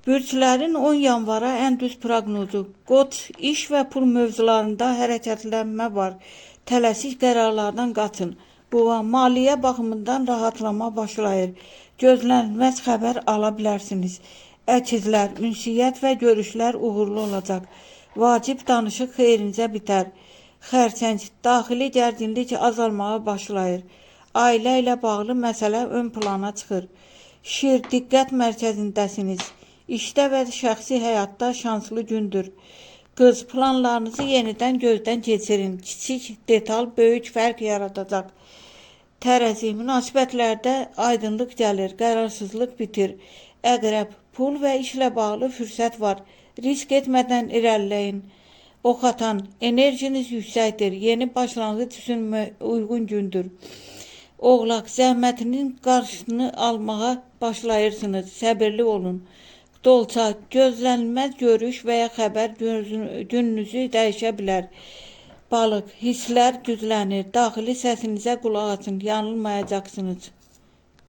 Bürclərin 10 yanvara ən düz proqnozu. Qoç, iş və pul mövzularında hərəkətlənmə var. Tələsik qərarlardan qaçın. Boğa, maliyyə baxımından rahatlama başlayır. Gözlənilməz xəbər ala bilərsiniz. Əkizlər, ünsiyyət və görüşlər uğurlu olacaq. Vacib danışıq xeyrinizə bitər. Xərçəng, daxili gərginlik azalmağa başlayır. Ailə ilə bağlı məsələ ön plana çıxır. Şir, diqqət mərkəzindəsiniz. İşdə və şəxsi həyatda şanslı gündür. Qız, planlarınızı yenidən gözdən keçirin. Kiçik detal böyük fərq yaradacaq. Tərəzi, münasibətlərdə aydınlıq gəlir, qərarsızlıq bitir. Əqrəb, pul və işlə bağlı fürsət var. Risk etmədən irəliləyin. Ox atan, enerjiniz yüksəkdir. Yeni başlanğıc üçün uyğun gündür. Oğlaq, zəhmətinin qarşısını almağa başlayırsınız. Səbirli olun. Dolça, gözlənilməz görüş və ya xəbər gününüzü dəyişə bilər. Balıq, hisslər güclənir. Daxili səsinizə qulaq asın, yanılmayacaqsınız.